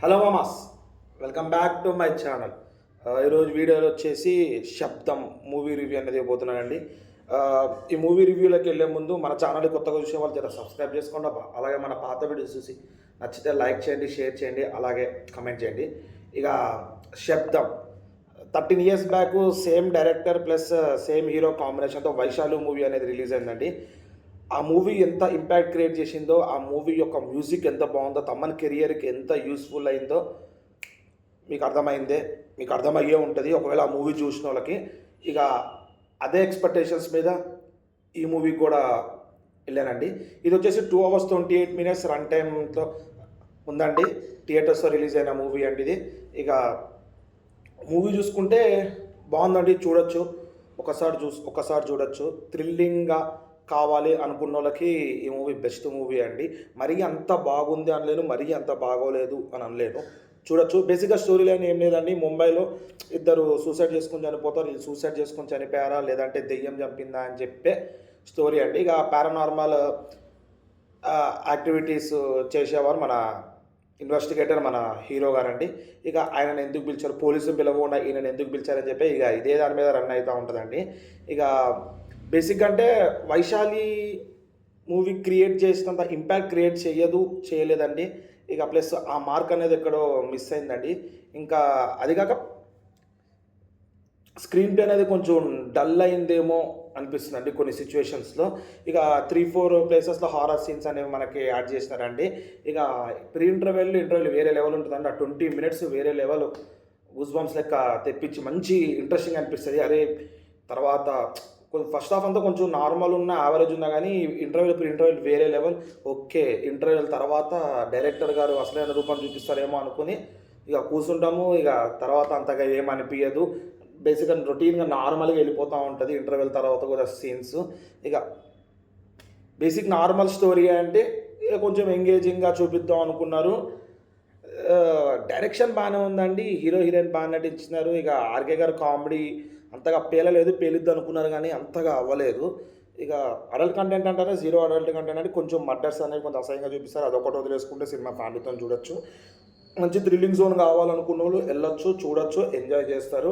Hello మామాస్, welcome back to my channel. ఈరోజు వీడియోలో వచ్చేసి శబ్దం మూవీ రివ్యూ అనేది ఇవ్వబోతున్నానండి. ఈ మూవీ రివ్యూలోకి వెళ్ళే ముందు మన ఛానల్ కొత్తగా చూసే వాళ్ళు జర సబ్స్క్రైబ్ చేసుకోండి. అలాగే మన పాత వీడియోస్ చూసి నచ్చితే లైక్ చేయండి, షేర్ చేయండి, అలాగే కమెంట్ చేయండి. ఇక శబ్దం 13 years back same director plus same hero కాంబినేషన్తో వైశాలి మూవీ అనేది రిలీజ్ అయిందండి. ఆ మూవీ ఎంత ఇంపాక్ట్ క్రియేట్ చేసిందో, ఆ మూవీ యొక్క మ్యూజిక్ ఎంత బాగుందో, తమ్మన్ కెరియర్కి ఎంత యూస్ఫుల్ అయిందో మీకు అర్థమయ్యే ఉంటుంది ఒకవేళ ఆ మూవీ చూసిన వాళ్ళకి. ఇక అదే ఎక్స్పెక్టేషన్స్ మీద ఈ మూవీ కూడా వెళ్ళానండి. ఇది వచ్చేసి 2 hours 28 minutes రన్ టైంతో ఉందండి. థియేటర్స్లో రిలీజ్ అయిన మూవీ అండి ఇది. ఇక మూవీ చూసుకుంటే బాగుందండి, చూడొచ్చు, ఒకసారి చూడొచ్చు. థ్రిల్లింగ్గా కావాలి అనుకున్న వాళ్ళకి ఈ మూవీ బెస్ట్ మూవీ అండి. మరీ అంత బాగుంది అనలేను, మరీ అంత బాగోలేదు అని అనలేను, చూడొచ్చు. బేసిక్గా స్టోరీ లైన్ ఏం లేదండి. ముంబైలో ఇద్దరు సూసైడ్ చేసుకుని చనిపోతారు. వీళ్ళు సూసైడ్ చేసుకుని చనిపోయారా లేదంటే దెయ్యం చంపిందా అని చెప్పే స్టోరీ అండి. ఇక పారానార్మల్ యాక్టివిటీస్ చేసేవారు మన ఇన్వెస్టిగేటర్, మన హీరో గారండి. ఇక ఆయనను ఎందుకు పిలిచారు, పోలీసులు పిలవకుండా ఈయనను ఎందుకు పిలిచారని చెప్పి ఇక ఇదే దాని మీద రన్ అవుతూ ఉంటుందండి. ఇక బేసిక్గా అంటే వైశాలి మూవీ క్రియేట్ చేసినంత ఇంపాక్ట్ క్రియేట్ చేయలేదండి. ఇక ప్లస్ ఆ మార్క్ అనేది ఎక్కడో మిస్ అయిందండి. ఇంకా అది కాక స్క్రీన్ ప్లే అనేది కొంచెం డల్ అయిందేమో అనిపిస్తుందండి కొన్ని సిచ్యువేషన్స్లో. ఇక 3-4 ప్లేసెస్లో హారర్ సీన్స్ అనేవి మనకి యాడ్ చేసినారండి. ఇక ప్రీ ఇంటర్వెల్ వేరే లెవెల్ ఉంటుందండి. ఆ 20 minutes వేరే లెవెల్ గూస్ బంప్స్ లెక్క తెప్పించి మంచి ఇంట్రెస్టింగ్ అనిపిస్తుంది. అరే తర్వాత ఫస్ట్ హాఫ్ అంతా కొంచెం నార్మల్ ఉన్న యావరేజ్ ఉన్నా కానీ ప్రీ ఇంటర్వెల్ వేరే లెవెల్. ఓకే, ఇంటర్వెల్ తర్వాత డైరెక్టర్ గారు అసలైన రూపం చూపిస్తారేమో అనుకుని ఇక కూర్చుంటాము. ఇక తర్వాత అంతగా ఏమనిపించదు. బేసిక్గా రొటీన్గా నార్మల్గా వెళ్ళిపోతూ ఉంటుంది ఇంటర్వెల్ తర్వాత కూడా సీన్స్. ఇక బేసిక్ నార్మల్ స్టోరీ అంటే ఇక కొంచెం ఎంగేజింగ్గా చూపిద్దాం అనుకున్నారు. డైరెక్షన్ బాగానే ఉందండి, హీరోయిన్ బాగా నటించినారు. ఇక ఆర్కే గారు కామెడీ అంతగా పేలిద్దు అనుకున్నారు కానీ అంతగా అవ్వలేదు. ఇక అడల్ట్ కంటెంట్ అంటారా, 0 అడల్ట్ కంటెంట్ అంటే కొంచెం మర్డర్స్ అనేది కొంచెం అసహ్యంగా చూపిస్తారు. అదొకటి వదిలేసుకుంటే సినిమా ఫ్యామిలీతో చూడొచ్చు. మంచి థ్రిల్లింగ్ జోన్ కావాలనుకున్న వాళ్ళు వెళ్ళొచ్చు, చూడొచ్చు, ఎంజాయ్ చేస్తారు.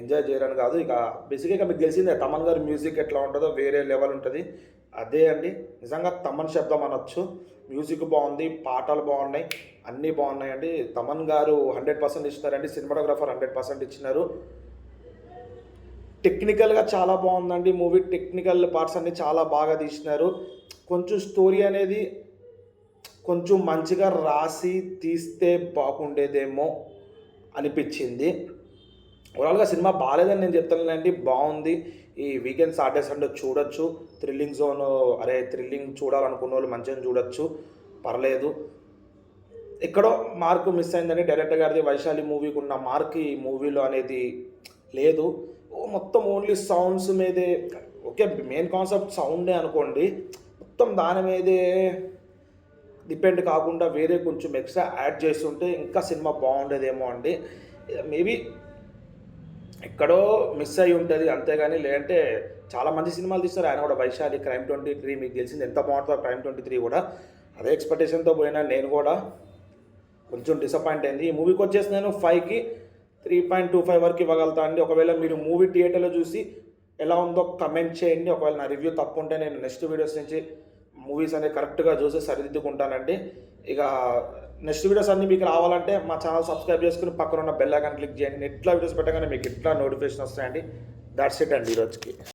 ఎంజాయ్ చేయరని కాదు. ఇక బేసిక్గా మీకు తెలిసిందే తమన్ గారి మ్యూజిక్ ఎట్లా ఉంటుందో వేరే లెవెల్ ఉంటుంది. అదే అండి నిజంగా తమన్ శబ్దం అనొచ్చు. మ్యూజిక్ బాగుంది, పాటలు బాగున్నాయి, అన్నీ బాగున్నాయండి. తమన్ గారు 100% ఇచ్చినారండి. సినిమాటోగ్రాఫర్ 100% ఇచ్చినారు. టెక్నికల్గా చాలా బాగుందండి మూవీ. టెక్నికల్ పార్ట్స్ అన్నీ చాలా బాగా తీసినారు. కొంచెం స్టోరీ అనేది కొంచెం మంచిగా రాసి తీస్తే బాగుండేదేమో అనిపించింది. ఓవరాల్గా సినిమా బాగాలేదని నేను చెప్తానండి, బాగుంది. ఈ వీకెండ్ సాటర్డే సండే చూడొచ్చు. థ్రిల్లింగ్ జోన్, థ్రిల్లింగ్ చూడాలనుకున్న వాళ్ళు మంచిగా చూడొచ్చు, పర్లేదు. ఎక్కడో మార్కు మిస్ అయిందని డైరెక్టర్ గారిది వైశాలి మూవీకి ఉన్న మార్క్ ఈ మూవీలో అనేది లేదు. మొత్తం ఓన్లీ సౌండ్స్ మీదే. ఓకే, మెయిన్ కాన్సెప్ట్ సౌండే అనుకోండి, మొత్తం దాని మీదే డిపెండ్ కాకుండా వేరే కొంచెం ఎక్స్ట్రా యాడ్ చేస్తుంటే ఇంకా సినిమా బాగుండేదేమో అండి. మేబీ ఎక్కడో మిస్ అయి ఉంటుంది అంతేగాని, లేదంటే చాలా మంచి సినిమాలు తీస్తారు ఆయన కూడా. వైశాలి, Crime 23 మీకు తెలిసింది ఎంత బాగుంటుందో. Crime 23 కూడా అదే ఎక్స్పెక్టేషన్తో పోయినా నేను కూడా కొంచెం డిసప్పాయింట్ అయింది. ఈ మూవీకి వచ్చేసి నేను 5కి 3.25 వరకు ఇవ్వగలుగుతా అండి. ఒకవేళ మీరు మూవీ థియేటర్లో చూసి ఎలా ఉందో కమెంట్ చేయండి. ఒకవేళ నా రివ్యూ తప్పు ఉంటే నేను నెక్స్ట్ వీడియోస్ నుంచి మూవీస్ అనేది కరెక్ట్గా చూసి సరిదిద్దుకుంటానండి. ఇక నెక్స్ట్ వీడియోస్ అన్నీ మీకు రావాలంటే మా ఛానల్ సబ్స్క్రైబ్ చేసుకుని పక్కన ఉన్న బెల్ ఐకాన్ క్లిక్ చేయండి. నేను ఇట్లా వీడియోస్ పెట్టగానే మీకు ఇట్లా నోటిఫికేషన్ వస్తాయండి. దాట్స్ ఇట్ అండి ఈరోజుకి.